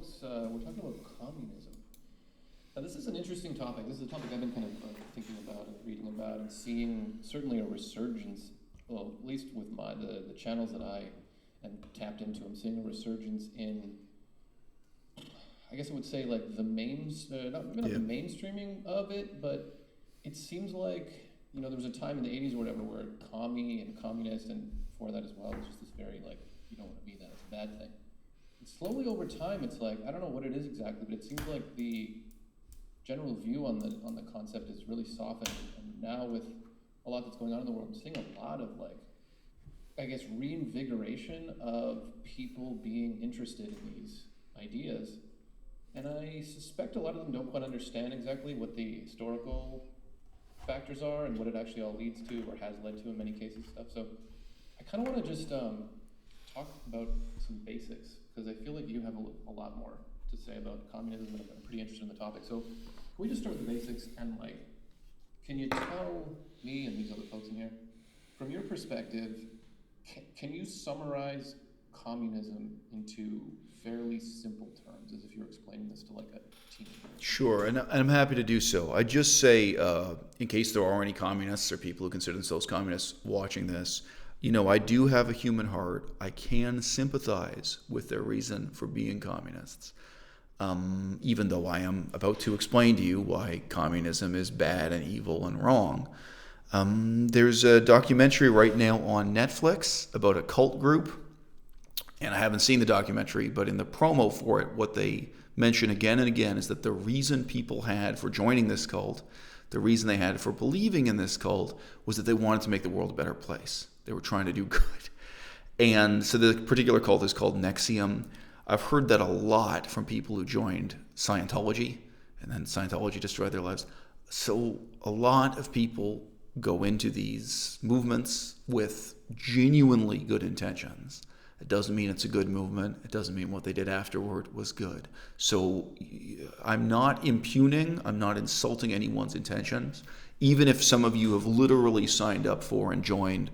folks, we're talking about communism. Now, this is an interesting topic. This is a topic I've been kind of thinking about and reading about and seeing certainly a resurgence, well, at least with the channels that I am tapped into, I'm seeing a resurgence in, I guess I would say like the not the mainstreaming of it, but it seems like, there was a time in the 80s or whatever where commie and communist, and before that as well, was just this very like, you don't want to be that, it's a bad thing. And slowly over time, it's like, I don't know what it is exactly, but it seems like the general view on the concept is really softened, and now with a lot that's going on in the world, I'm seeing a lot of like, I guess, reinvigoration of people being interested in these ideas. And I suspect a lot of them don't quite understand exactly what the historical factors are and what it actually all leads to or has led to in many cases stuff. So I kind of want to just talk about some basics, because I feel like you have a lot more to say about communism, and I'm pretty interested in the topic. So can we just start with the basics, and like, can you tell me and these other folks in here, from your perspective, can you summarize communism into fairly simple terms, as if you're explaining this to like a teenager? Sure, and I'm happy to do so. I just say, in case there are any communists or people who consider themselves communists watching this, I do have a human heart. I can sympathize with their reason for being communists, even though I am about to explain to you why communism is bad and evil and wrong. There's a documentary right now on Netflix about a cult group, and I haven't seen the documentary, but in the promo for it, what they mention again and again is that the reason people had for joining this cult, the reason they had for believing in this cult, was that they wanted to make the world a better place. They were trying to do good. And so the particular cult is called Nexium. I've heard that a lot from people who joined Scientology, and then Scientology destroyed their lives. So a lot of people go into these movements with genuinely good intentions. It doesn't mean it's a good movement. It doesn't mean what they did afterward was good. So I'm not impugning, I'm not insulting anyone's intentions. Even if some of you have literally signed up for and joined,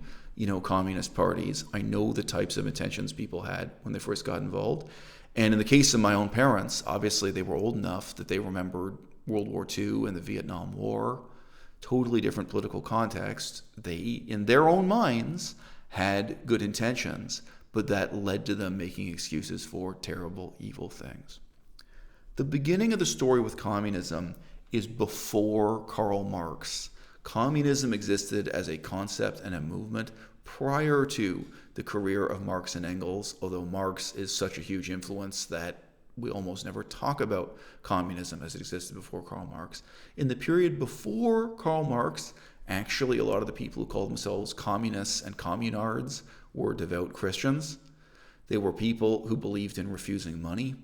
communist parties, I know the types of intentions people had when they first got involved. And in the case of my own parents, obviously they were old enough that they remembered World War II and the Vietnam War. Totally different political context. They, in their own minds, had good intentions, but that led to them making excuses for terrible, evil things. The beginning of the story with communism is before Karl Marx. Communism existed as a concept and a movement prior to the career of Marx and Engels, although Marx is such a huge influence that we almost never talk about communism as it existed before Karl Marx. In the period before Karl Marx, actually a lot of the people who called themselves communists and communards were devout Christians. They were people who believed in refusing money.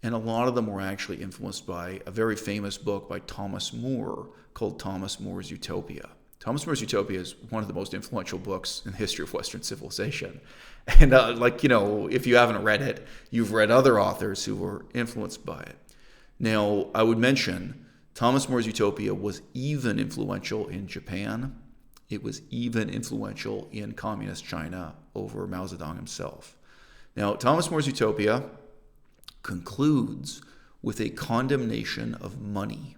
And a lot of them were actually influenced by a very famous book by Thomas More called Thomas More's Utopia. Thomas More's Utopia is one of the most influential books in the history of Western civilization. And if you haven't read it, you've read other authors who were influenced by it. Now, I would mention Thomas More's Utopia was even influential in Japan. It was even influential in communist China over Mao Zedong himself. Now, Thomas More's Utopia concludes with a condemnation of money,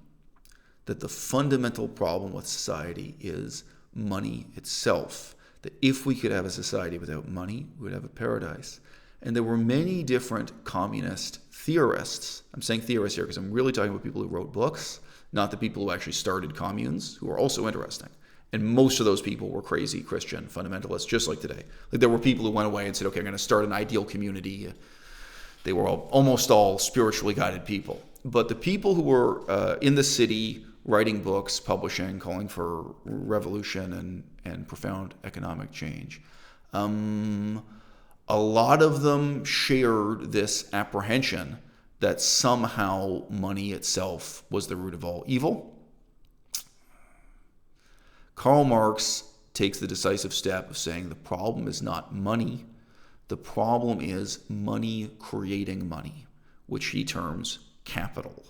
that the fundamental problem with society is money itself, that if we could have a society without money, we would have a paradise. And there were many different communist theorists. I'm saying theorists here because I'm really talking about people who wrote books, not the people who actually started communes, who are also interesting. And most of those people were crazy Christian fundamentalists, just like today. Like there were people who went away and said, okay, I'm going to start an ideal community. They were almost all spiritually guided people. But the people who were in the city writing books, publishing, calling for revolution and profound economic change, a lot of them shared this apprehension that somehow money itself was the root of all evil. Karl Marx takes the decisive step of saying the problem is not money. The problem is money creating money, which he terms capital.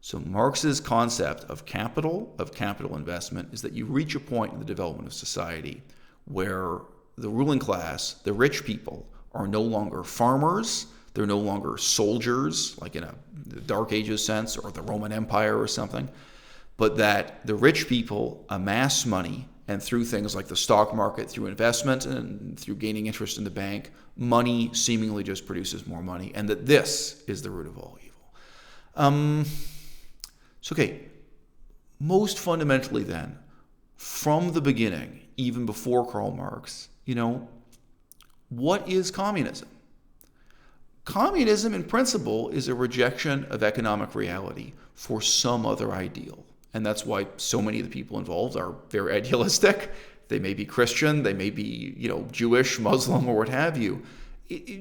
So Marx's concept of capital investment, is that you reach a point in the development of society where the ruling class, the rich people, are no longer farmers, They're no longer soldiers, like in a Dark Ages sense, or the Roman Empire or something, but that the rich people amass money, and through things like the stock market, through investment, and through gaining interest in the bank, money seemingly just produces more money, and that this is the root of all evil. So, okay, most fundamentally then, from the beginning, even before Karl Marx, what is communism? Communism, in principle, is a rejection of economic reality for some other ideal. And that's why so many of the people involved are very idealistic. They may be Christian, they may be, Jewish, Muslim, or what have you.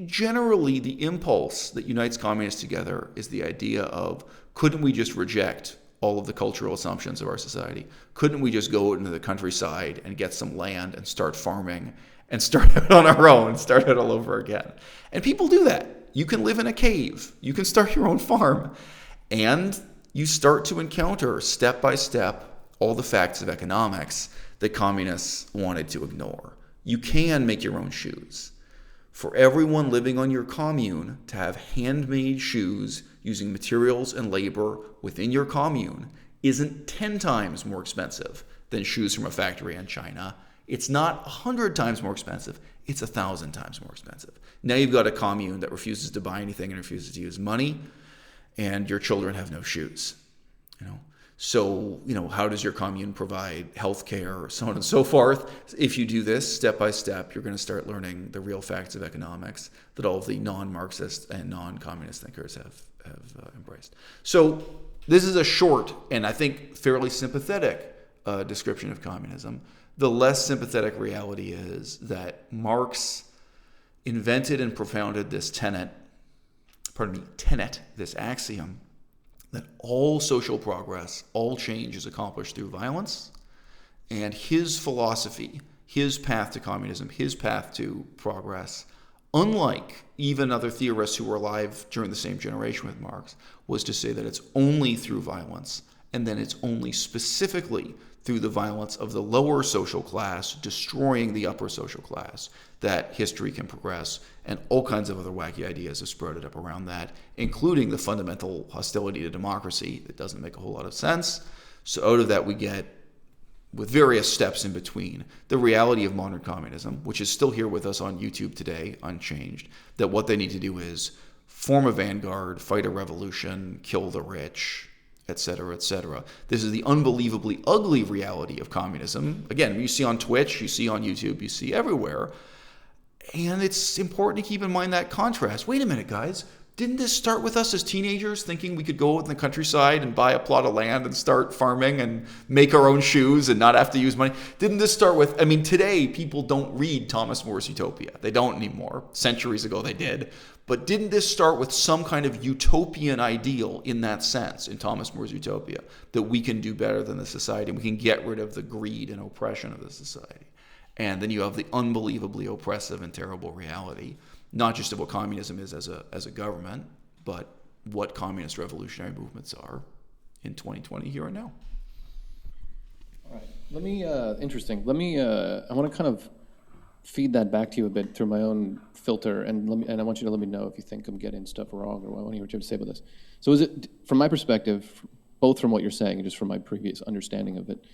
Generally, the impulse that unites communists together is the idea of, couldn't we just reject all of the cultural assumptions of our society? Couldn't we just go into the countryside and get some land and start farming and start out on our own, start out all over again? And people do that. You can live in a cave. You can start your own farm. And you start to encounter, step by step, all the facts of economics that communists wanted to ignore. You can make your own shoes. For everyone living on your commune to have handmade shoes using materials and labor within your commune isn't 10 times more expensive than shoes from a factory in China. It's not 100 times more expensive. It's 1,000 times more expensive. Now you've got a commune that refuses to buy anything and refuses to use money, and your children have no shoes. So, how does your commune provide health care, so on and so forth? If you do this step by step, you're going to start learning the real facts of economics that all of the non-Marxist and non-communist thinkers have embraced. So this is a short and I think fairly sympathetic description of communism. The less sympathetic reality is that Marx invented and propounded this tenet, this axiom, that all social progress, all change is accomplished through violence. And his philosophy, his path to communism, his path to progress, unlike even other theorists who were alive during the same generation with Marx, was to say that it's only through violence, and then it's only specifically through the violence of the lower social class destroying the upper social class that history can progress. And all kinds of other wacky ideas have sprouted up around that, including the fundamental hostility to democracy that doesn't make a whole lot of sense. So out of that we get, with various steps in between, the reality of modern communism, which is still here with us on YouTube today, unchanged, that what they need to do is form a vanguard, fight a revolution, kill the rich, etc., etc. This is the unbelievably ugly reality of communism. Again, you see on Twitch, you see on YouTube, you see everywhere. And it's important to keep in mind that contrast. Wait a minute, guys. Didn't this start with us as teenagers thinking we could go out in the countryside and buy a plot of land and start farming and make our own shoes and not have to use money? Didn't this start with, today people don't read Thomas More's Utopia. They don't anymore. Centuries ago they did. But didn't this start with some kind of utopian ideal in that sense, in Thomas More's Utopia, that we can do better than the society and we can get rid of the greed and oppression of the society? And then you have the unbelievably oppressive and terrible reality, not just of what communism is as a government, but what communist revolutionary movements are in 2020 here and now. All right. Interesting. I want to kind of feed that back to you a bit through my own filter, and I want you to let me know if you think I'm getting stuff wrong, or what I want to hear what you have to say about this. So is it, from my perspective, both from what you're saying and just from my previous understanding of it,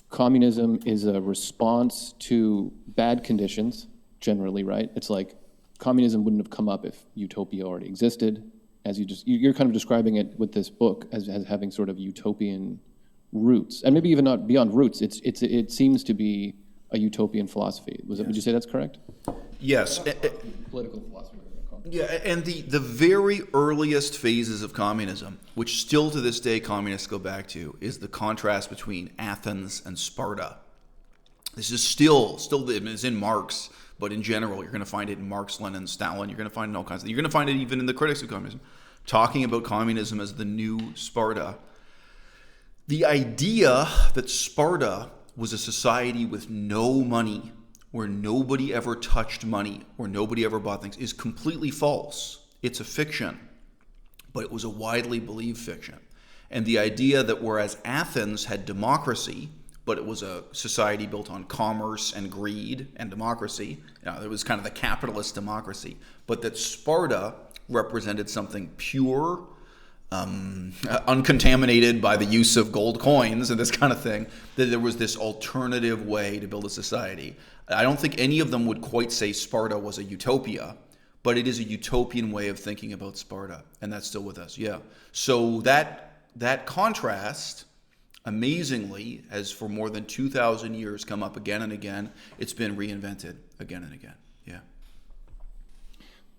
communism is a response to bad conditions, generally, right? It's like communism wouldn't have come up if utopia already existed. You're kind of describing it with this book as having sort of utopian roots, and maybe even not beyond roots. It seems to be a utopian philosophy. Would you say that's correct? Yes. Political philosophy. Yeah, and the very earliest phases of communism, which still to this day communists go back to, is the contrast between Athens and Sparta. This is still it's in Marx, but in general, you're going to find it in Marx, Lenin, Stalin. You're going to find it in all kinds of. You're going to find it even in the critics of communism, talking about communism as the new Sparta. The idea that Sparta was a society with no money, where nobody ever touched money, where nobody ever bought things, is completely false. It's a fiction, but it was a widely believed fiction. And the idea that whereas Athens had democracy, but it was a society built on commerce and greed and democracy, it was kind of the capitalist democracy, but that Sparta represented something pure, uncontaminated by the use of gold coins and this kind of thing, that there was this alternative way to build a society. I don't think any of them would quite say Sparta was a utopia, but it is a utopian way of thinking about Sparta, and that's still with us. Yeah. So that contrast, amazingly, has for more than 2,000 years come up again and again. It's been reinvented again and again. Yeah.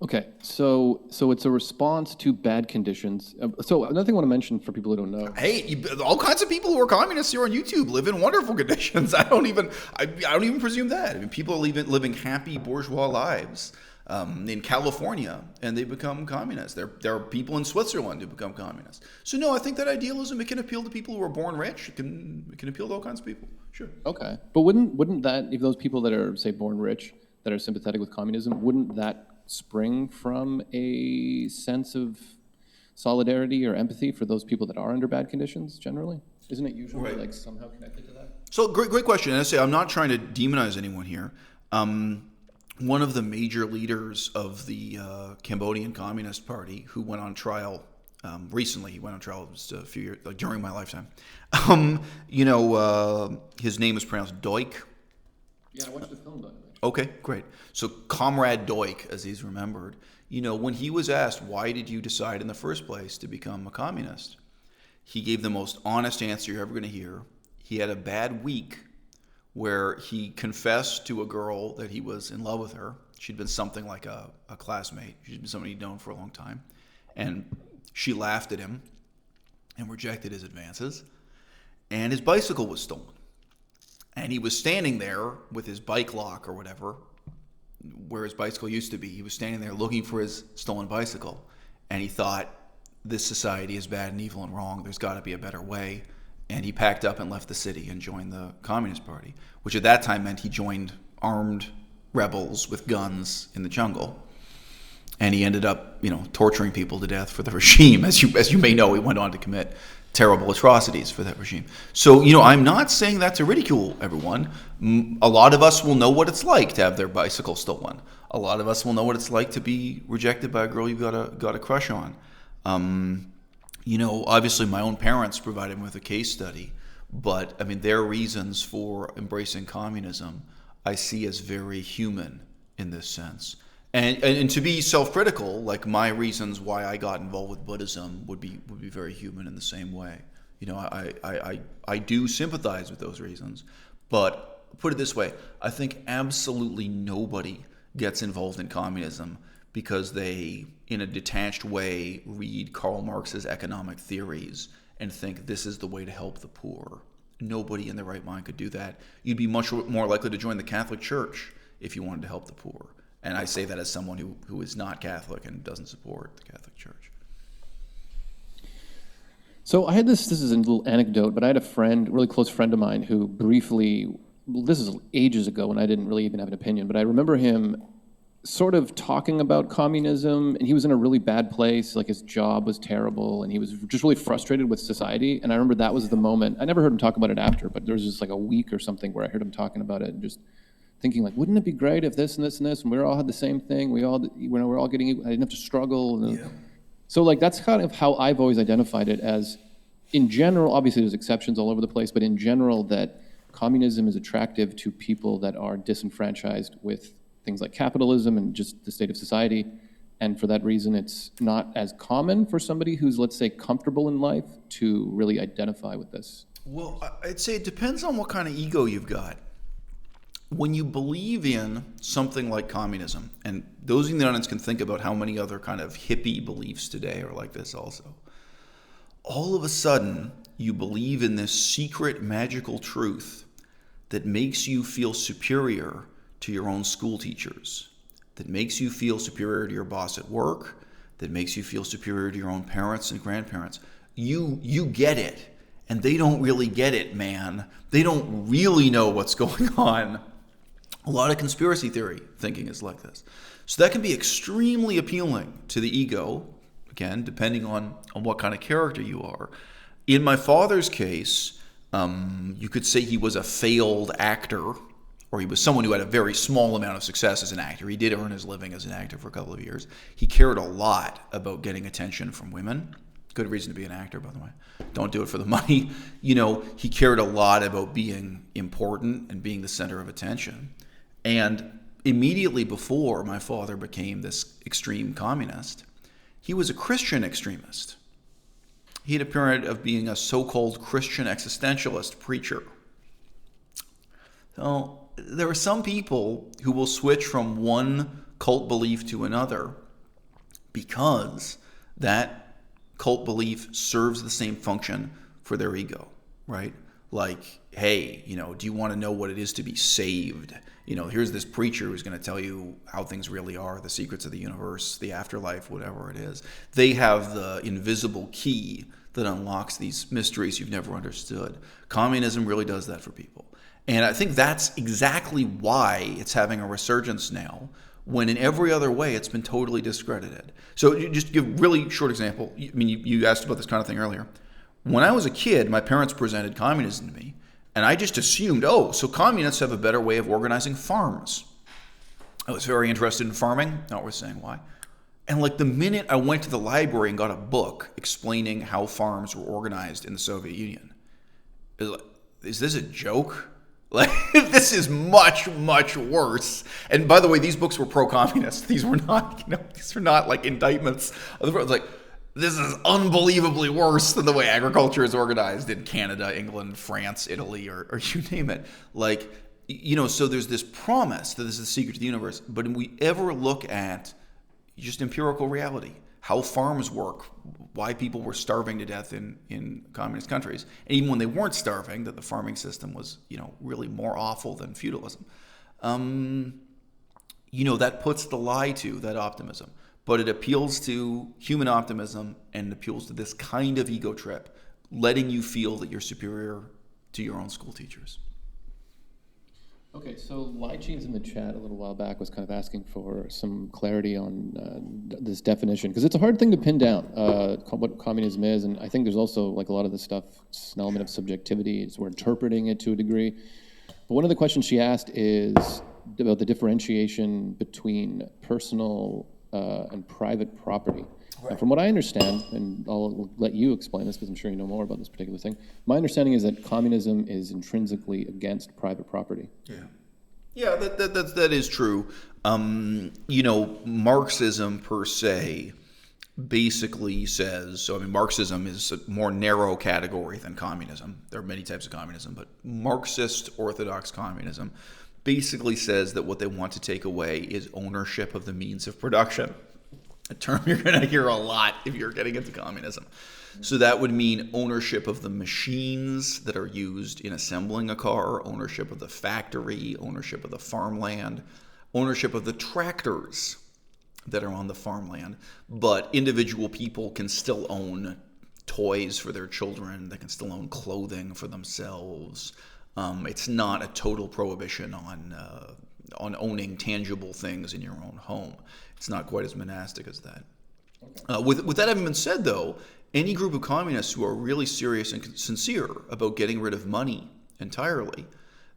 Okay, so it's a response to bad conditions. So another thing I want to mention for people who don't know. Hey, all kinds of people who are communists here on YouTube live in wonderful conditions. I don't even presume that. I mean, people are living happy bourgeois lives in California, and they become communists. There are people in Switzerland who become communists. So no, I think that idealism, it can appeal to people who are born rich. It can appeal to all kinds of people. Sure. Okay, but wouldn't that, if those people that are, say, born rich, that are sympathetic with communism, wouldn't that spring from a sense of solidarity or empathy for those people that are under bad conditions generally? Isn't it usually right. like somehow connected to that? So great question. And I say I'm not trying to demonize anyone here. One of the major leaders of the Cambodian Communist Party, who went on trial recently, he went on trial just a few years, like during my lifetime. His name is pronounced Doik. Yeah, I watched the film on it. Okay, great. So Comrade Doik, as he's remembered, when he was asked, why did you decide in the first place to become a communist? He gave the most honest answer you're ever going to hear. He had a bad week where he confessed to a girl that he was in love with her. She'd been something like a classmate. She'd been somebody he'd known for a long time. And she laughed at him and rejected his advances. And his bicycle was stolen. And he was standing there with his bike lock or whatever, where his bicycle used to be. He was standing there looking for his stolen bicycle. And he thought, this society is bad and evil and wrong. There's got to be a better way. And he packed up and left the city and joined the Communist Party, which at that time meant he joined armed rebels with guns in the jungle. And he ended up, torturing people to death for the regime. As you may know, he went on to commit terrible atrocities for that regime. So, I'm not saying that to ridicule everyone. A lot of us will know what it's like to have their bicycle stolen. A lot of us will know what it's like to be rejected by a girl you've got a crush on. Obviously my own parents provided me with a case study, but their reasons for embracing communism I see as very human in this sense. And to be self-critical, like my reasons why I got involved with Buddhism would be very human in the same way. I do sympathize with those reasons, but put it this way, I think absolutely nobody gets involved in communism because they, in a detached way, read Karl Marx's economic theories and think this is the way to help the poor. Nobody in their right mind could do that. You'd be much more likely to join the Catholic Church if you wanted to help the poor. And I say that as someone who is not Catholic and doesn't support the Catholic Church. So I had this is a little anecdote, but I had a friend, a really close friend of mine, who briefly, this is ages ago when I didn't really even have an opinion, but I remember him sort of talking about communism, and he was in a really bad place, like his job was terrible, and he was just really frustrated with society, and I remember that was the moment. I never heard him talk about it after, but there was just like a week or something where I heard him talking about it and just thinking like, wouldn't it be great if this and this and this, and we all had the same thing, we're all getting, I didn't have to struggle. And so like that's kind of how I've always identified it as, in general, obviously there's exceptions all over the place, but in general that communism is attractive to people that are disenfranchised with things like capitalism and just the state of society. And for that reason, it's not as common for somebody who's, let's say, comfortable in life to really identify with this. Well, I'd say it depends on what kind of ego you've got. When you believe in something like communism, and those in the audience can think about how many other kind of hippie beliefs today are like this also. All of a sudden, you believe in this secret magical truth that makes you feel superior to your own school teachers, that makes you feel superior to your boss at work, that makes you feel superior to your own parents and grandparents. You get it, and they don't really get it, man. They don't really know what's going on. A lot of conspiracy theory thinking is like this. So that can be extremely appealing to the ego, again, depending on what kind of character you are. In my father's case, you could say he was a failed actor or he was someone who had a very small amount of success as an actor. He did earn his living as an actor for a couple of years. He cared a lot about getting attention from women. Good reason to be an actor, by the way. Don't do it for the money. He cared a lot about being important and being the center of attention. And immediately before my father became this extreme communist, he was a Christian extremist. He had appeared of being a so-called Christian existentialist preacher. So there are some people who will switch from one cult belief to another because that cult belief serves the same function for their ego, right? Like, hey, do you want to know what it is to be saved? Here's this preacher who's going to tell you how things really are, the secrets of the universe, the afterlife, whatever it is. They have the invisible key that unlocks these mysteries you've never understood. Communism really does that for people. And I think that's exactly why it's having a resurgence now, when in every other way it's been totally discredited. So just to give a really short example, you asked about this kind of thing earlier. When I was a kid, my parents presented communism to me, and I just assumed, so communists have a better way of organizing farms. I was very interested in farming, not worth saying why. And like the minute I went to the library and got a book explaining how farms were organized in the Soviet Union, it was like, is this a joke? Like, this is much, much worse. And by the way, these books were pro-communist. These were not, these were not like indictments. It was like, this is unbelievably worse than the way agriculture is organized in Canada, England, France, Italy, or you name it. Like, so there's this promise that this is the secret to the universe. But when we ever look at just empirical reality, how farms work, why people were starving to death in communist countries, and even when they weren't starving, that the farming system was, really more awful than feudalism. That puts the lie to that optimism. But it appeals to human optimism and it appeals to this kind of ego trip, letting you feel that you're superior to your own school teachers. Okay, so Lycheens in the chat a little while back was kind of asking for some clarity on this definition, because it's a hard thing to pin down, what communism is, and I think there's also, like a lot of this stuff, it's an element of subjectivity, we're interpreting it to a degree. But one of the questions she asked is about the differentiation between personal and private property. Right. And from what I understand, and I'll let you explain this because I'm sure you know more about this particular thing, my understanding is that communism is intrinsically against private property. Yeah, that is true. Marxism per se basically says, Marxism is a more narrow category than communism. There are many types of communism, but Marxist orthodox communism basically says that what they want to take away is ownership of the means of production. A term you're going to hear a lot if you're getting into communism. So that would mean ownership of the machines that are used in assembling a car, ownership of the factory, ownership of the farmland, ownership of the tractors that are on the farmland. But individual people can still own toys for their children. They can still own clothing for themselves. It's not a total prohibition on owning tangible things in your own home. It's not quite as monastic as that. Okay. With that having been said, though, any group of communists who are really serious and sincere about getting rid of money entirely,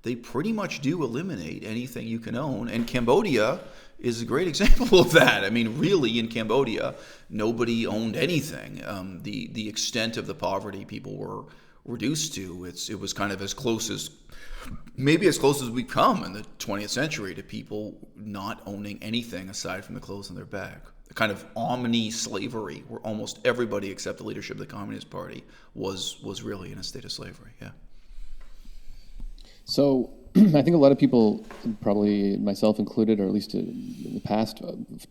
they pretty much do eliminate anything you can own. And Cambodia is a great example of that. Really, in Cambodia, nobody owned anything. The extent of the poverty people were reduced to, it was kind of maybe as close as we've come in the 20th century to people not owning anything aside from the clothes on their back. A kind of omni-slavery where almost everybody except the leadership of the Communist Party was really in a state of slavery, yeah. So I think a lot of people, probably myself included, or at least in the past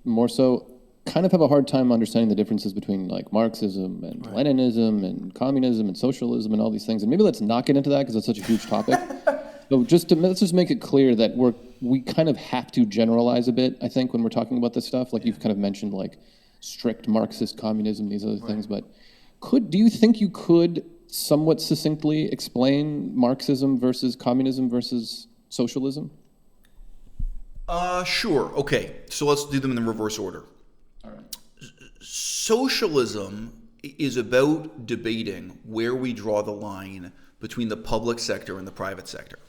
more so, kind of have a hard time understanding the differences between like Marxism and right. Leninism and communism and socialism and all these things. And maybe let's not get into that because it's such a huge topic. So let's just make it clear that we kind of have to generalize a bit, I think, when we're talking about this stuff. Like you've kind of mentioned like strict Marxist communism, these other things. But do you think you could somewhat succinctly explain Marxism versus communism versus socialism? Sure. Okay. So let's do them in the reverse order. All right. Socialism is about debating where we draw the line between the public sector and the private sector.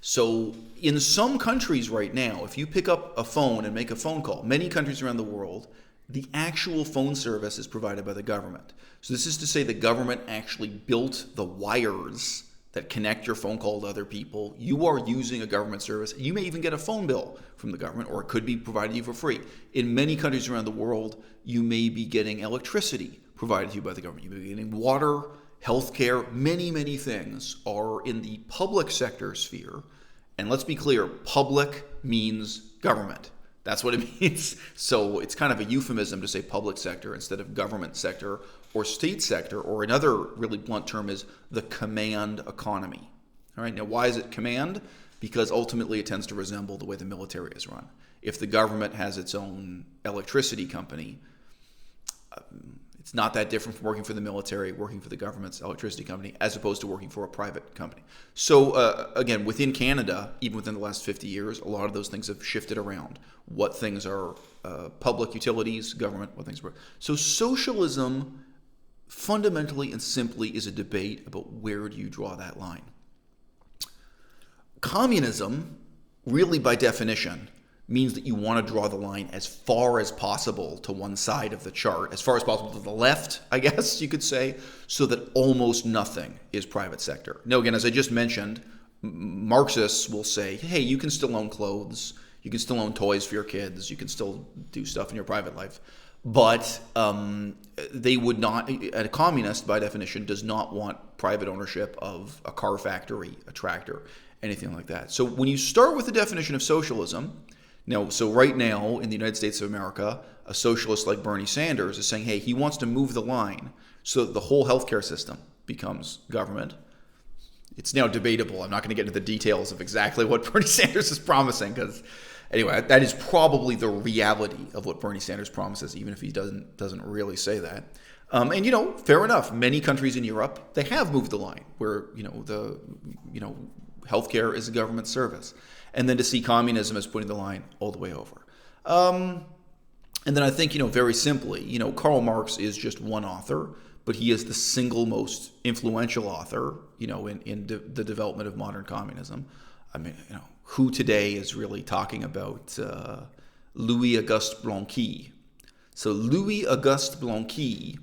So in some countries right now, if you pick up a phone and make a phone call, many countries around the world, the actual phone service is provided by the government. So this is to say the government actually built the wires that connect your phone call to other people. You are using a government service. You may even get a phone bill from the government, or it could be provided to you for free. In many countries around the world, you may be getting electricity provided to you by the government. You may be getting water, healthcare. Many, many things are in the public sector sphere. And let's be clear, public means government. That's what it means. So it's kind of a euphemism to say public sector instead of government sector or state sector, or another really blunt term is the command economy. All right, now why is it command? Because ultimately it tends to resemble the way the military is run. If the government has its own electricity company, it's not that different from working for the military, working for the government's electricity company, as opposed to working for a private company. So again, within Canada, even within the last 50 years, a lot of those things have shifted around. What things are public utilities, government, what things are. So socialism fundamentally and simply is a debate about where do you draw that line. Communism, really by definition, means that you want to draw the line as far as possible to one side of the chart, as far as possible to the left, I guess you could say, so that almost nothing is private sector. Now, again, as I just mentioned, Marxists will say, hey, you can still own clothes, you can still own toys for your kids, you can still do stuff in your private life, but they would not, a communist, by definition, does not want private ownership of a car factory, a tractor, anything like that. So when you start with the definition of socialism, so right now in the United States of America, a socialist like Bernie Sanders is saying, hey, he wants to move the line so that the whole healthcare system becomes government. It's now debatable. I'm not going to get into the details of exactly what Bernie Sanders is promising, because anyway, that is probably the reality of what Bernie Sanders promises, even if he doesn't really say that. And fair enough. Many countries in Europe, they have moved the line where healthcare is a government service. And then to see communism as putting the line all the way over. And then I think, very simply, Karl Marx is just one author, but he is the single most influential author, in the development of modern communism. I mean, who today is really talking about Louis-Auguste Blanqui? So Louis-Auguste Blanqui,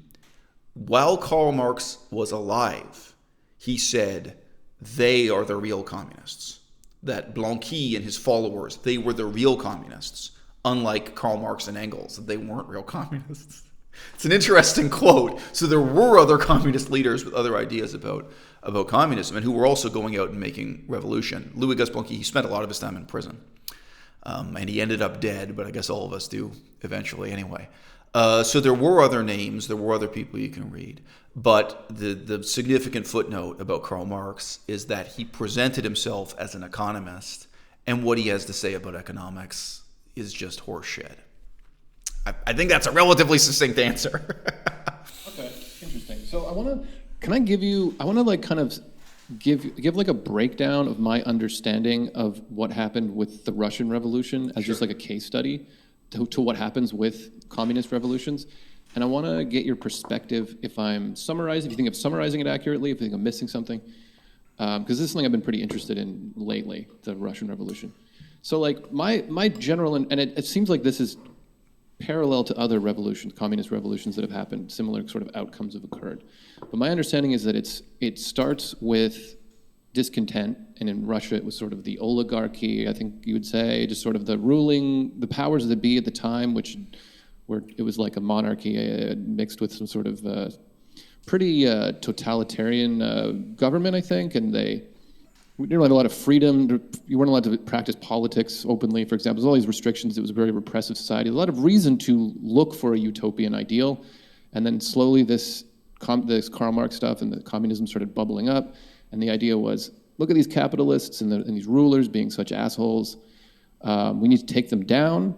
while Karl Marx was alive, he said, they are the real communists. That Blanqui and his followers, they were the real communists, unlike Karl Marx and Engels, that they weren't real communists. It's an interesting quote. So there were other communist leaders with other ideas about communism and who were also going out and making revolution. Louis-Auguste Blanqui, he spent a lot of his time in prison. And he ended up dead, but I guess all of us do eventually anyway. So there were other names, there were other people you can read. But the significant footnote about Karl Marx is that he presented himself as an economist, and what he has to say about economics is just horseshit. I think that's a relatively succinct answer. Okay, interesting. So I want to give like a breakdown of my understanding of what happened with the Russian Revolution as just like a case study to what happens with communist revolutions. And I want to get your perspective if I'm summarizing, if you think I'm summarizing it accurately, if you think I'm missing something. Because this is something I've been pretty interested in lately, the Russian Revolution. So like my general, and it seems like this is parallel to other revolutions, communist revolutions that have happened, similar sort of outcomes have occurred. But my understanding is that it starts with discontent, and in Russia it was sort of the oligarchy, I think you would say, just sort of the powers that be at the time, where it was like a monarchy mixed with some sort of pretty totalitarian government, I think, and we didn't have a lot of freedom. You weren't allowed to practice politics openly, for example. There's all these restrictions. It was a very repressive society. A lot of reason to look for a utopian ideal, and then slowly this Karl Marx stuff and the communism started bubbling up, and the idea was, look at these capitalists and these rulers being such assholes. We need to take them down.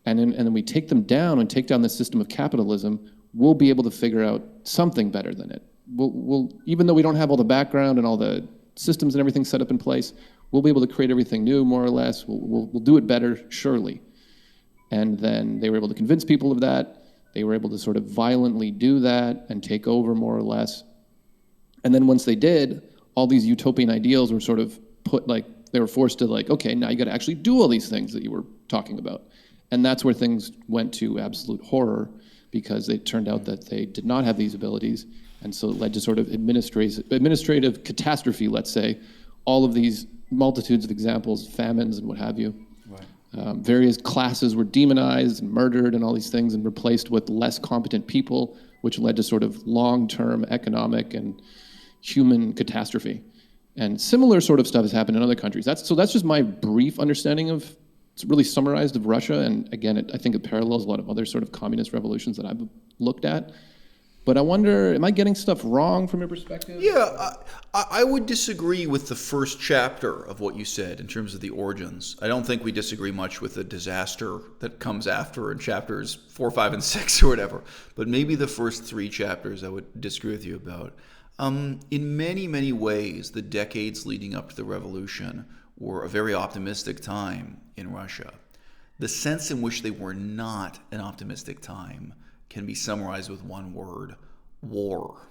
And then we take them down and take down the system of capitalism, we'll be able to figure out something better than it. We'll even though we don't have all the background and all the systems and everything set up in place, we'll be able to create everything new, more or less. We'll do it better, surely. And then they were able to convince people of that. They were able to sort of violently do that and take over, more or less. And then once they did, all these utopian ideals were sort of put, like, they were forced to like, okay, now you got to actually do all these things that you were talking about. And that's where things went to absolute horror, because it turned out that they did not have these abilities. And so it led to sort of administrative catastrophe, let's say, all of these multitudes of examples, famines and what have you. Right. Various classes were demonized and murdered and all these things, and replaced with less competent people, which led to sort of long-term economic and human catastrophe. And similar sort of stuff has happened in other countries. That's just my brief understanding of, it's really summarized, of Russia. And again, I think it parallels a lot of other sort of communist revolutions that I've looked at. But I wonder, am I getting stuff wrong from your perspective? Yeah, I would disagree with the first chapter of what you said in terms of the origins. I don't think we disagree much with the disaster that comes after in chapters 4, 5, and 6 or whatever. But maybe the first 3 chapters I would disagree with you about. In many, many ways, the decades leading up to the revolution were a very optimistic time in Russia. The sense in which they were not an optimistic time can be summarized with one word: war.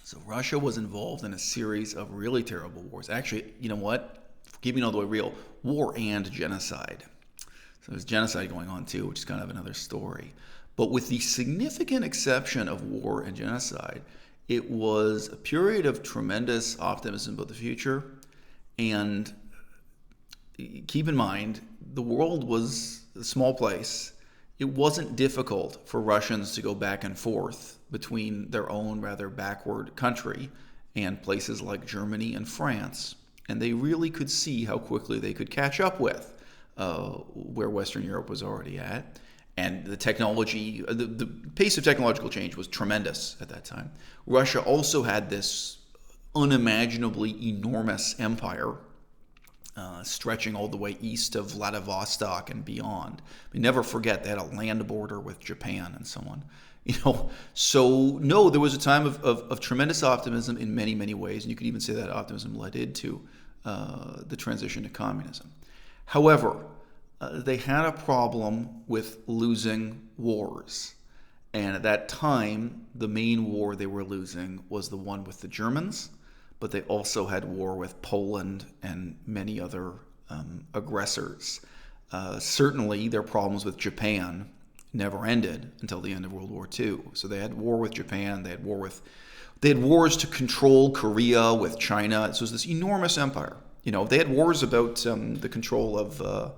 So Russia was involved in a series of really terrible wars. Actually, you know what? Keeping all the way real, war and genocide. So there's genocide going on too, which is kind of another story. But with the significant exception of war and genocide, it was a period of tremendous optimism about the future. And keep in mind, the world was a small place. It wasn't difficult for Russians to go back and forth between their own rather backward country and places like Germany and France. And they really could see how quickly they could catch up with where Western Europe was already at. And the technology, the pace of technological change was tremendous at that time. Russia also had this unimaginably enormous empire stretching all the way east of Vladivostok and beyond. We never forget they had a land border with Japan and so on. So no, there was a time of tremendous optimism in many, many ways, and you could even say that optimism led into the transition to communism. However, they had a problem with losing wars. And at that time, the main war they were losing was the one with the Germans, but they also had war with Poland and many other aggressors. Certainly, their problems with Japan never ended until the end of World War II. So they had war with Japan, they had wars to control Korea with China. So it was this enormous empire. They had wars about the control of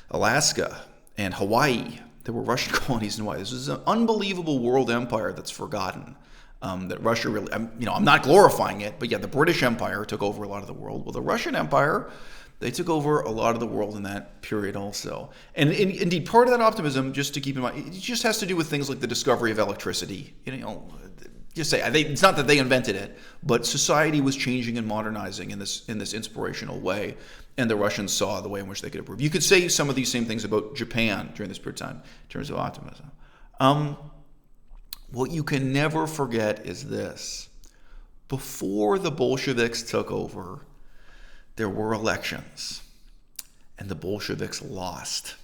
Alaska and Hawaii. There were Russian colonies in Hawaii. This was an unbelievable world empire that's forgotten. That Russia really, I'm not glorifying it, but yeah, the British Empire took over a lot of the world. Well, the Russian Empire, they took over a lot of the world in that period also. And indeed, part of that optimism, just to keep in mind, it just has to do with things like the discovery of electricity. It's not that they invented it, but society was changing and modernizing in this inspirational way, and the Russians saw the way in which they could improve. You could say some of these same things about Japan during this period of time in terms of optimism. What you can never forget is this. Before the Bolsheviks took over, there were elections, and the Bolsheviks lost.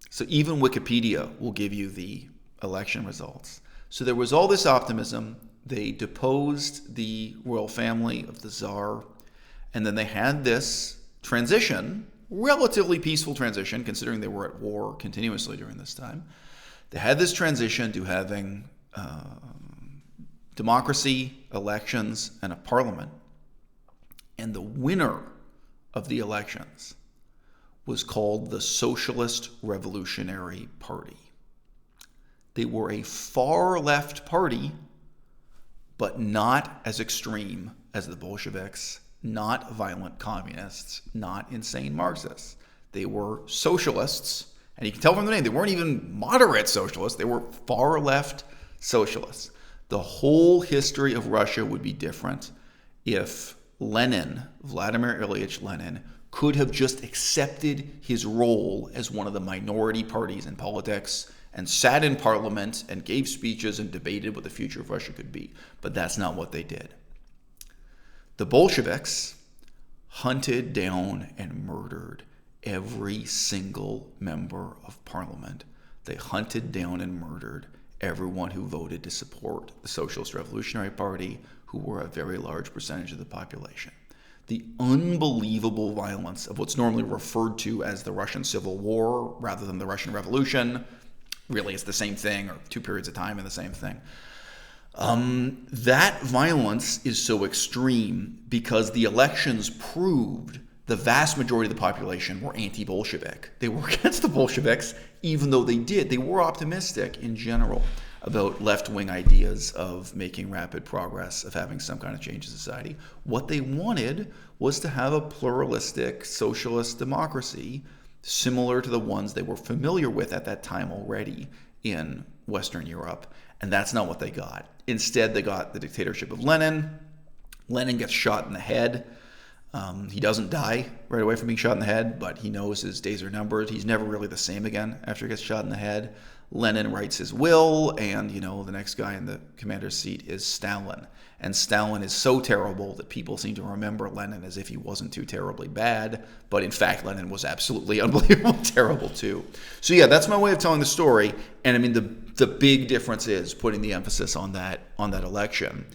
So even Wikipedia will give you the election results. So there was all this optimism. They deposed the royal family of the Tsar, and then they had this transition, relatively peaceful transition, considering they were at war continuously during this time. They had this transition to having democracy, elections, and a parliament. And the winner of the elections was called the Socialist Revolutionary Party. They were a far-left party, but not as extreme as the Bolsheviks, not violent communists, not insane Marxists. They were socialists, and you can tell from the name, they weren't even moderate socialists, they were far-left socialists. The whole history of Russia would be different if Lenin, Vladimir Ilyich Lenin, could have just accepted his role as one of the minority parties in politics and sat in parliament and gave speeches and debated what the future of Russia could be. But that's not what they did. The Bolsheviks hunted down and murdered every single member of parliament. They hunted down and murdered everyone who voted to support the Socialist Revolutionary Party, who were a very large percentage of the population. the unbelievable violence of what's normally referred to as the Russian Civil War rather than the Russian Revolution. Really, it's the same thing, or two periods of time in the same thing. That violence is so extreme because the elections proved the vast majority of the population were anti-Bolshevik. They were against the Bolsheviks, even though they were optimistic in general about left-wing ideas of making rapid progress, of having some kind of change in society. What they wanted was to have a pluralistic socialist democracy similar to the ones they were familiar with at that time already in Western Europe. And that's not what they got. Instead, they got the dictatorship of Lenin. Lenin gets shot in the head. He doesn't die right away from being shot in the head, but he knows his days are numbered. He's never really the same again after he gets shot in the head. Lenin writes his will, and the next guy in the commander's seat is Stalin. And Stalin is so terrible that people seem to remember Lenin as if he wasn't too terribly bad, but in fact Lenin was absolutely unbelievably terrible too. So yeah, that's my way of telling the story. And I mean the big difference is putting the emphasis on that election.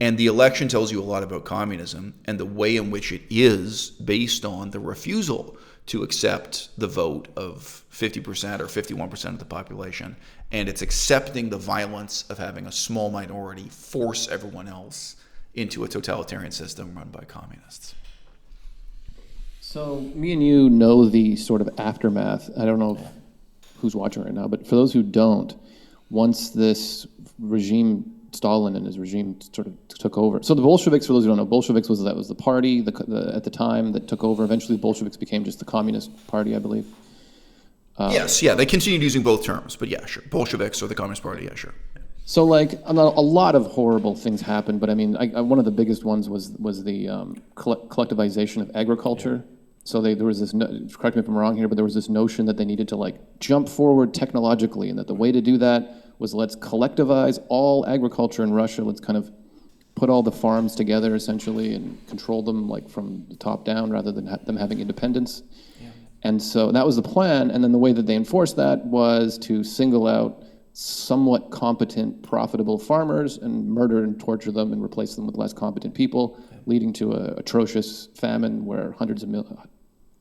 And the election tells you a lot about communism and the way in which it is based on the refusal to accept the vote of 50% or 51% of the population. And it's accepting the violence of having a small minority force everyone else into a totalitarian system run by communists. So me and you know the sort of aftermath. I don't know who's watching right now, but for those who don't, once this regime, Stalin and his regime sort of took over. So the Bolsheviks, for those who don't know, Bolsheviks was the party at the time that took over. Eventually, the Bolsheviks became just the Communist Party, I believe. They continued using both terms, but yeah, sure. Bolsheviks or the Communist Party, yeah, sure. So like a lot of horrible things happened, but I mean, one of the biggest ones was the collectivization of agriculture. Yeah. So there was this, correct me if I'm wrong here, but there was this notion that they needed to like jump forward technologically, and that the way to do that was let's collectivize all agriculture in Russia. Let's kind of put all the farms together essentially and control them like from the top down rather than them having independence. Yeah. And so that was the plan. And then the way that they enforced that was to single out somewhat competent, profitable farmers and murder and torture them and replace them with less competent people, leading to an atrocious famine where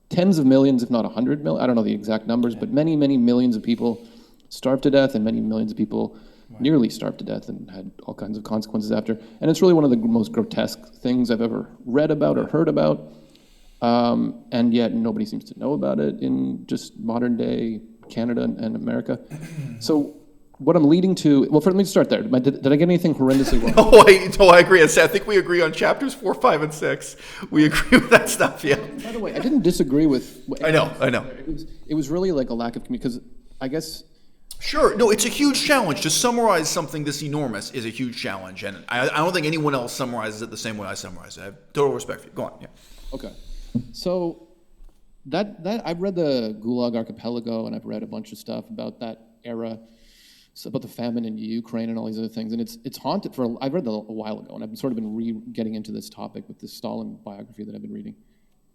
tens of millions, if not 100 million, I don't know the exact numbers, but many, many millions of people starved to death, and many millions of people nearly starved to death and had all kinds of consequences after. And it's really one of the most grotesque things I've ever read about or heard about. And yet nobody seems to know about it in just modern day Canada and America. So what I'm leading to, well, let me start there. Did I get anything horrendously wrong? No, I agree. I think we agree on chapters 4, 5, and 6. We agree with that stuff, yeah. By the way, I didn't disagree with... I know. It was really like a lack of communication, because I guess... Sure. No, it's a huge challenge. To summarize something this enormous is a huge challenge, and I don't think anyone else summarizes it the same way I summarize it. I have total respect for you. Go on, yeah. Okay. So that I've read the Gulag Archipelago, and I've read a bunch of stuff about that era, so about the famine in Ukraine and all these other things, and it's haunted for. I've read that a while ago, and I've sort of been getting into this topic with this Stalin biography that I've been reading,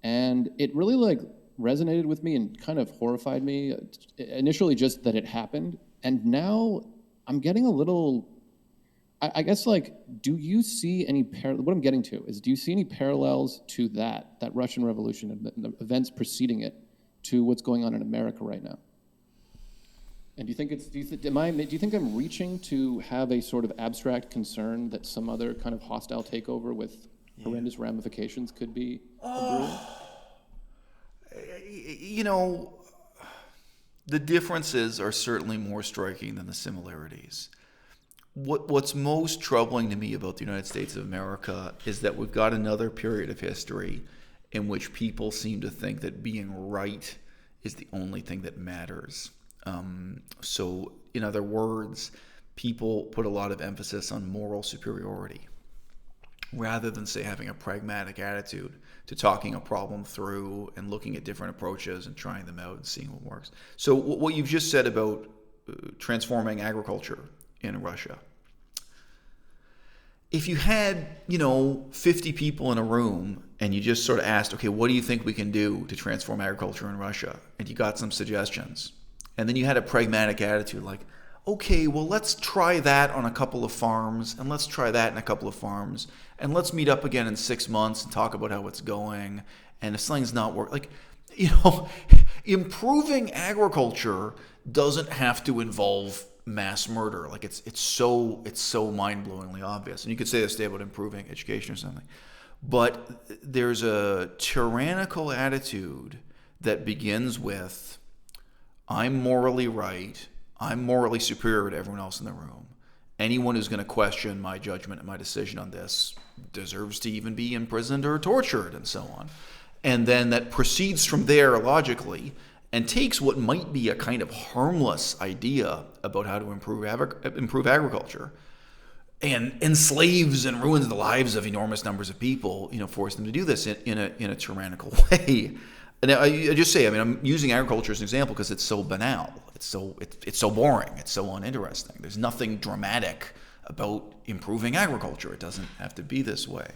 and it really like resonated with me and kind of horrified me. Initially, just that it happened, and now I'm getting a little. I guess like, do you see any what I'm getting to is, do you see any parallels to that Russian Revolution and the events preceding it to what's going on in America right now? And do you think I'm reaching to have a sort of abstract concern that some other kind of hostile takeover with horrendous ramifications could be brewing? The differences are certainly more striking than the similarities. What's most troubling to me about the United States of America is that we've got another period of history in which people seem to think that being right is the only thing that matters. So, in other words, people put a lot of emphasis on moral superiority rather than, say, having a pragmatic attitude to talking a problem through and looking at different approaches and trying them out and seeing what works. So what you've just said about transforming agriculture in Russia. If you had, 50 people in a room and you just sort of asked, okay, what do you think we can do to transform agriculture in Russia? And you got some suggestions. And then you had a pragmatic attitude like, okay, well, let's try that on a couple of farms, and let's try that in a couple of farms, and let's meet up again in 6 months and talk about how it's going. And if something's not working, like, improving agriculture doesn't have to involve mass murder. Like, it's so mind-blowingly obvious. And you could say this day about improving education or something. But there's a tyrannical attitude that begins with, I'm morally right, I'm morally superior to everyone else in the room. Anyone who's going to question my judgment and my decision on this deserves to even be imprisoned or tortured, and so on. And then that proceeds from there logically and takes what might be a kind of harmless idea about how to improve agriculture and enslaves and ruins the lives of enormous numbers of people, force them to do this in a tyrannical way. And I just say, I'm using agriculture as an example because it's so banal. It's so boring. It's so uninteresting. There's nothing dramatic about improving agriculture. It doesn't have to be this way.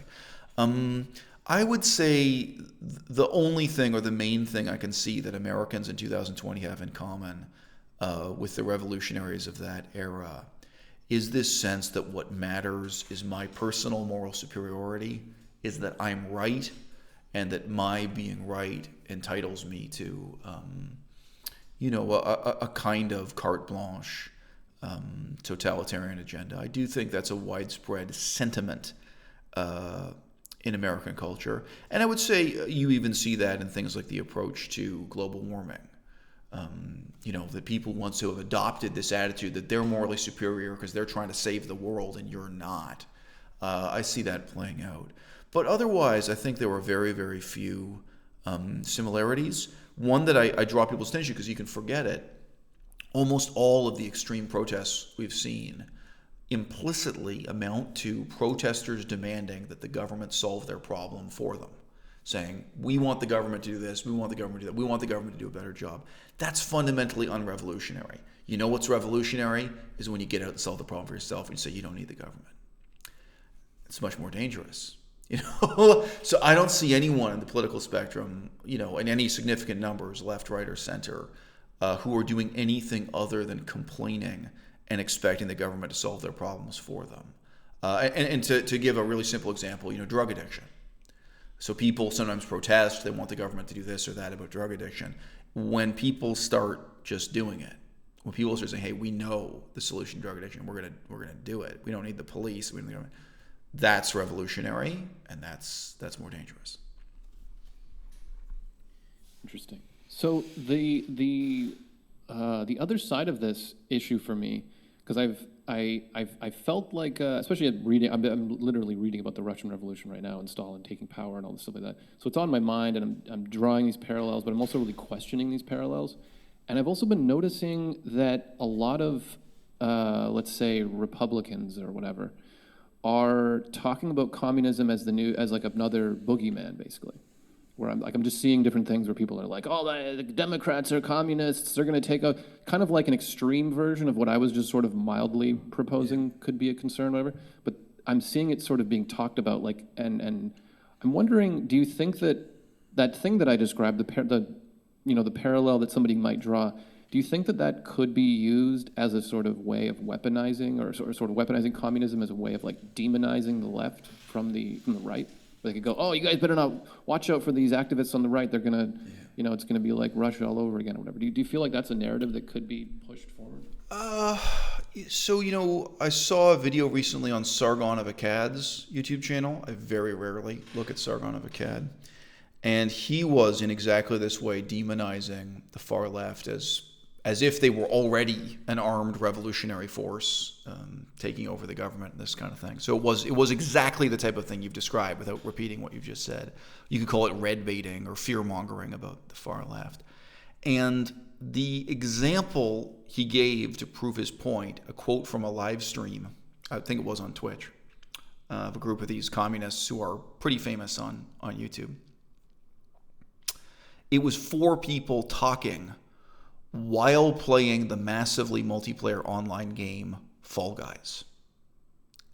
I would say the only thing or the main thing I can see that Americans in 2020 have in common with the revolutionaries of that era is this sense that what matters is my personal moral superiority, is that I'm right, and that my being right entitles me to, a kind of carte blanche totalitarian agenda. I do think that's a widespread sentiment in American culture. And I would say you even see that in things like the approach to global warming. That people want to have adopted this attitude that they're morally superior because they're trying to save the world and you're not. I see that playing out. But otherwise, I think there were very, very few similarities. One that I draw people's attention because you can forget it. Almost all of the extreme protests we've seen implicitly amount to protesters demanding that the government solve their problem for them, saying, we want the government to do this, we want the government to do that, we want the government to do a better job. That's fundamentally unrevolutionary. You know what's revolutionary is when you get out and solve the problem for yourself and you say you don't need the government. It's much more dangerous. So I don't see anyone in the political spectrum, in any significant numbers, left, right, or center, who are doing anything other than complaining and expecting the government to solve their problems for them. And to give a really simple example, drug addiction. So people sometimes protest, they want the government to do this or that about drug addiction. When people start just doing it, when people start saying, hey, we know the solution to drug addiction, we're gonna do it. We don't need the police, we don't need the government. That's revolutionary, and that's more dangerous. Interesting. So the other side of this issue for me, because I've felt like, especially at reading, I'm literally reading about the Russian Revolution right now and Stalin taking power and all this stuff like that. So it's on my mind, and I'm drawing these parallels, but I'm also really questioning these parallels. And I've also been noticing that a lot of, let's say, Republicans or whatever, are talking about communism as like another boogeyman, basically. Where I'm just seeing different things where people are like, oh, the Democrats are communists, they're going to take a kind of like an extreme version of what I was just sort of mildly proposing could be a concern, whatever. But I'm seeing it sort of being talked about, like, and I'm wondering, do you think that thing that I described, the parallel that somebody might draw, do you think that could be used as a sort of way of weaponizing or sort of weaponizing communism as a way of like demonizing the left from the right? They could go, oh, you guys better not watch out for these activists on the right. They're gonna, it's gonna be like Russia all over again or whatever. Do you feel like that's a narrative that could be pushed forward? So I saw a video recently on Sargon of Akkad's YouTube channel. I very rarely look at Sargon of Akkad, and he was in exactly this way demonizing the far left as if they were already an armed revolutionary force taking over the government and this kind of thing. So it was exactly the type of thing you've described without repeating what you've just said. You could call it red baiting or fear mongering about the far left. And the example he gave to prove his point, a quote from a live stream, I think it was on Twitch, of a group of these communists who are pretty famous on YouTube. It was 4 people talking while playing the massively multiplayer online game Fall Guys.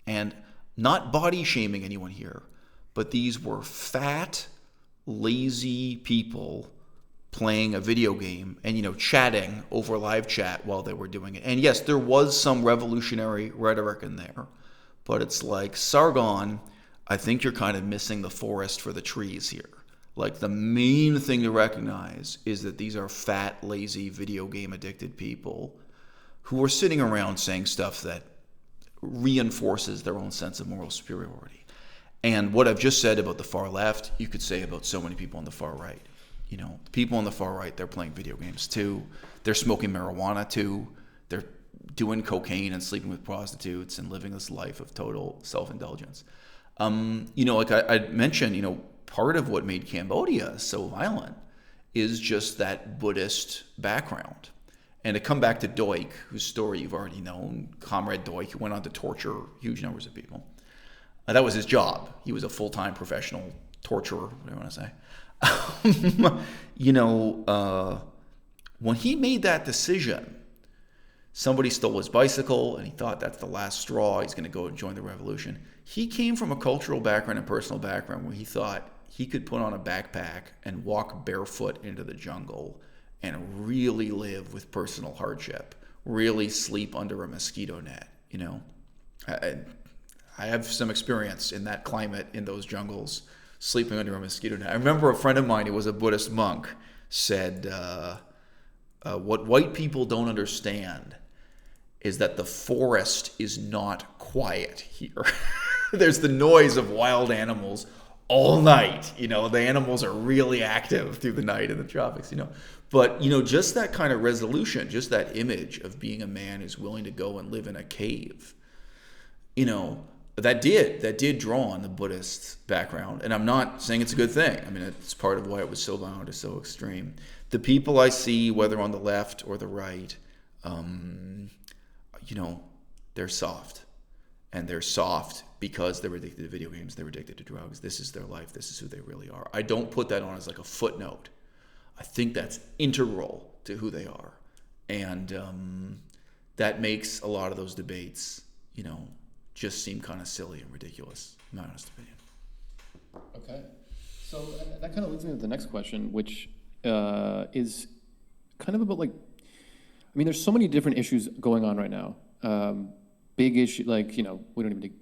And not body shaming anyone here, but these were fat, lazy people playing a video game and, chatting over live chat while they were doing it. And yes, there was some revolutionary rhetoric in there, but it's like, Sargon, I think you're kind of missing the forest for the trees here. Like, the main thing to recognize is that these are fat, lazy, video game addicted people who are sitting around saying stuff that reinforces their own sense of moral superiority. And what I've just said about the far left, you could say about so many people on the far right. People on the far right, they're playing video games too. They're smoking marijuana too. They're doing cocaine and sleeping with prostitutes and living this life of total self-indulgence. Like I mentioned, part of what made Cambodia so violent is just that Buddhist background. And to come back to Duch, whose story you've already known, Comrade Duch, who went on to torture huge numbers of people. That was his job. He was a full-time professional torturer, whatever you want to say. When he made that decision, somebody stole his bicycle and he thought that's the last straw. He's going to go and join the revolution. He came from a cultural background and personal background where he thought he could put on a backpack and walk barefoot into the jungle and really live with personal hardship, really sleep under a mosquito net. I have some experience in that climate, in those jungles, sleeping under a mosquito net. I remember a friend of mine who was a Buddhist monk said, what white people don't understand is that the forest is not quiet here. There's the noise of wild animals all night. The animals are really active through the night in the tropics, But, just that kind of resolution, just that image of being a man who's willing to go and live in a cave, that did draw on the Buddhist background. And I'm not saying it's a good thing. I mean, it's part of why it was so violent or so extreme. The people I see, whether on the left or the right, they're soft. And they're soft because they were addicted to video games. They were addicted to drugs. This is their life. This is who they really are. I don't put that on as like a footnote. I think that's integral to who they are. And that makes a lot of those debates, just seem kind of silly and ridiculous, in my honest opinion. Okay. So that kind of leads me to the next question, which is kind of about there's so many different issues going on right now. Big issue, we don't even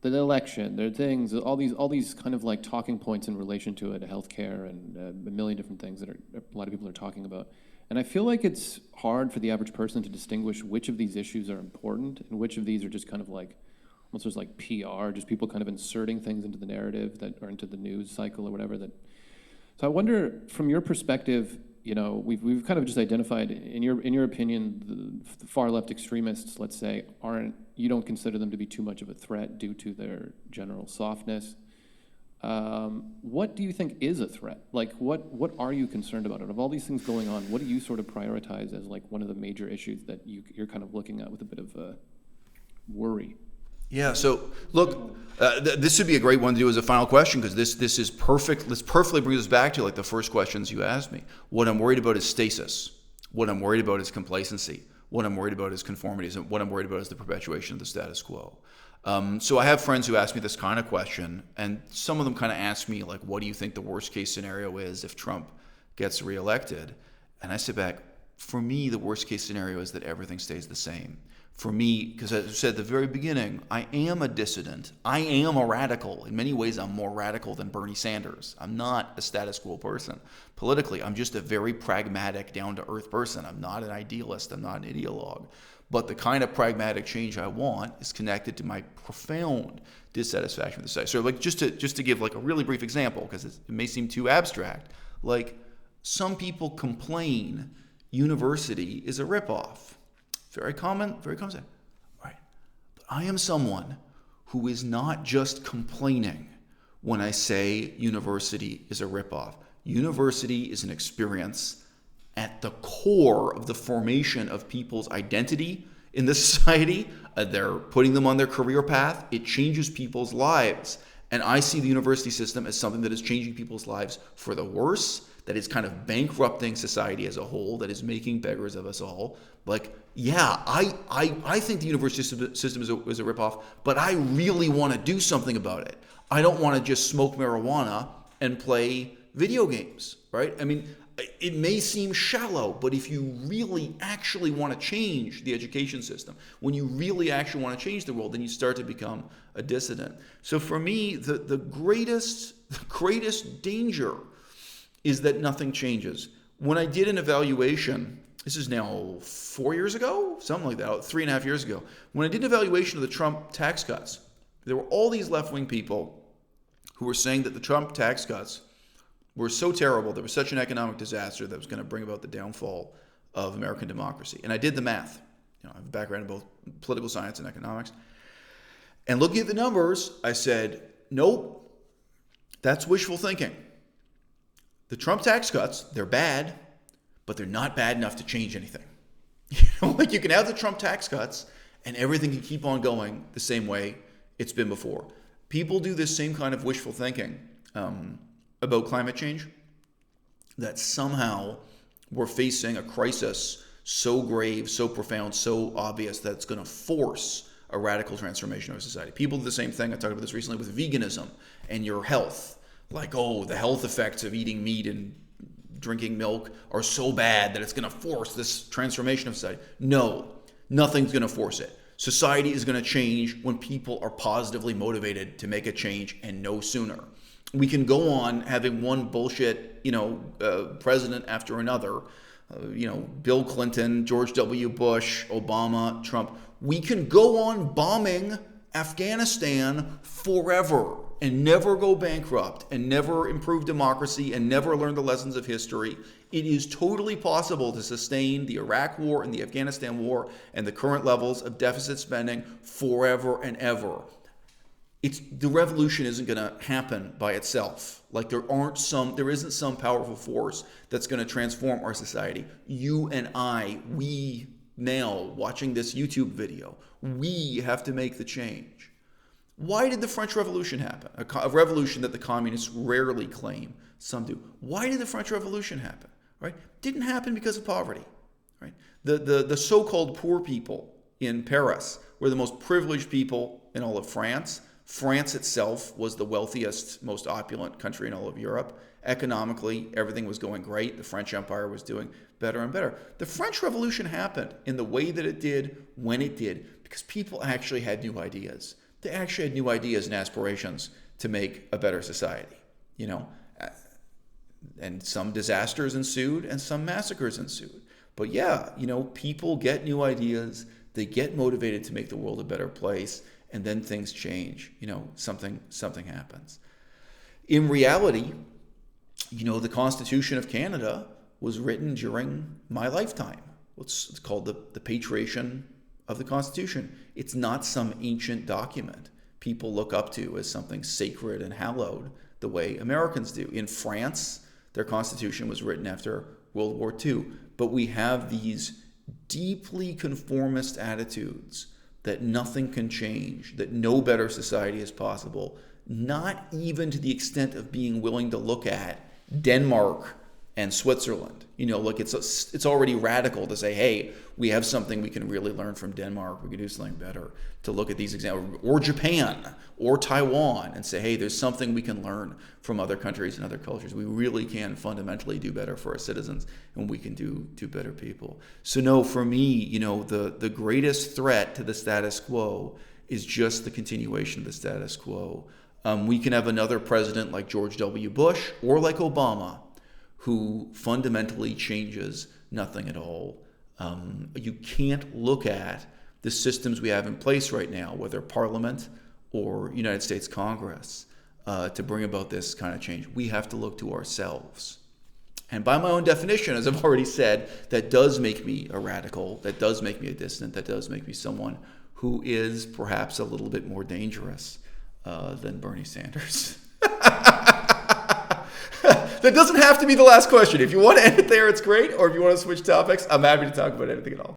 the election, there are things, all these kind of talking points in relation to it, healthcare and a million different things that a lot of people are talking about. And I feel like it's hard for the average person to distinguish which of these issues are important and which of these are just kind of almost just PR, just people kind of inserting things into the narrative or into the news cycle or whatever. So I wonder, from your perspective, we've kind of just identified, in your opinion, the far left extremists, let's say, you don't consider them to be too much of a threat due to their general softness. What do you think is a threat? What are you concerned about? Out of all these things going on, what do you sort of prioritize as one of the major issues that you're kind of looking at with a bit of worry? Yeah, so look, this would be a great one to do as a final question, because this is perfect. This perfectly brings us back to the first questions you asked me. What I'm worried about is stasis. What I'm worried about is complacency. What I'm worried about is conformities. What I'm worried about is the perpetuation of the status quo. So I have friends who ask me this kind of question, and some of them kind of ask me, what do you think the worst case scenario is if Trump gets reelected? And I sit back, for me, the worst case scenario is that everything stays the same. For me, because as I said at the very beginning, I am a dissident. I am a radical. In many ways, I'm more radical than Bernie Sanders. I'm not a status quo person. Politically, I'm just a very pragmatic, down-to-earth person. I'm not an idealist. I'm not an ideologue. But the kind of pragmatic change I want is connected to my profound dissatisfaction with society. So just to give a really brief example, because it may seem too abstract, some people complain university is a ripoff. Very common sense. Right. But I am someone who is not just complaining when I say university is a ripoff. University is an experience at the core of the formation of people's identity in this society. They're putting them on their career path. It changes people's lives. And I see the university system as something that is changing people's lives for the worse, that is kind of bankrupting society as a whole, that is making beggars of us all. I think the university system is a ripoff, but I really want to do something about it. I don't want to just smoke marijuana and play video games, right? I mean, it may seem shallow, but if you really actually want to change the education system, when you really actually want to change the world, then you start to become a dissident. So for me, the greatest danger is that nothing changes. When I did an evaluation, this is now 4 years ago, something like that, 3.5 years ago, when I did an evaluation of the Trump tax cuts, there were all these left-wing people who were saying that the Trump tax cuts were so terrible, there was such an economic disaster that was going to bring about the downfall of American democracy. And I did the math. I have a background in both political science and economics. And looking at the numbers, I said, nope, that's wishful thinking. The Trump tax cuts, they're bad, but they're not bad enough to change anything. Like you can have the Trump tax cuts and everything can keep on going the same way it's been before. People do this same kind of wishful thinking about climate change, that somehow we're facing a crisis so grave, so profound, so obvious that it's going to force a radical transformation of our society. People do the same thing. I talked about this recently with veganism and your health. Like, oh, the health effects of eating meat and drinking milk are so bad that it's going to force this transformation of society. No, nothing's going to force it. Society is going to change when people are positively motivated to make a change, and no sooner. We can go on having one bullshit, president after another, Bill Clinton, George W. Bush, Obama, Trump. We can go on bombing Afghanistan forever and never go bankrupt and never improve democracy and never learn the lessons of history. It is totally possible to sustain the Iraq War and the Afghanistan War and the current levels of deficit spending forever and ever. The revolution isn't going to happen by itself. Like there isn't some powerful force that's going to transform our society. You and I, we now watching this YouTube video, we have to make the change. Why did the French Revolution happen? A revolution that the communists rarely claim. Some do. Why did the French Revolution happen? Right? Didn't happen because of poverty. Right? The so-called poor people in Paris were the most privileged people in all of France. France itself was the wealthiest, most opulent country in all of Europe. Economically, everything was going great. The French Empire was doing better and better. The French Revolution happened in the way that it did, when it did, because people actually had new ideas. They actually had new ideas and aspirations to make a better society, and some disasters ensued and some massacres ensued. But yeah, people get new ideas. They get motivated to make the world a better place. And then things change, something happens. In reality, the Constitution of Canada was written during my lifetime. It's called the Patriation of the Constitution. It's not some ancient document people look up to as something sacred and hallowed the way Americans do. In France, their Constitution was written after World War II. But we have these deeply conformist attitudes that nothing can change, that no better society is possible, not even to the extent of being willing to look at Denmark and Switzerland. It's already radical to say, hey, we have something we can really learn from Denmark, we can do something better, to look at these examples, or Japan, or Taiwan, and say, hey, there's something we can learn from other countries and other cultures. We really can fundamentally do better for our citizens, and we can do better people. So no, for me, the greatest threat to the status quo is just the continuation of the status quo. We can have another president like George W. Bush or like Obama, who fundamentally changes nothing at all. You can't look at the systems we have in place right now, whether Parliament or United States Congress, to bring about this kind of change. We have to look to ourselves. And by my own definition, as I've already said, that does make me a radical, that does make me a dissident, that does make me someone who is perhaps a little bit more dangerous than Bernie Sanders. That doesn't have to be the last question. If you want to end it there, it's great. Or if you want to switch topics, I'm happy to talk about anything at all.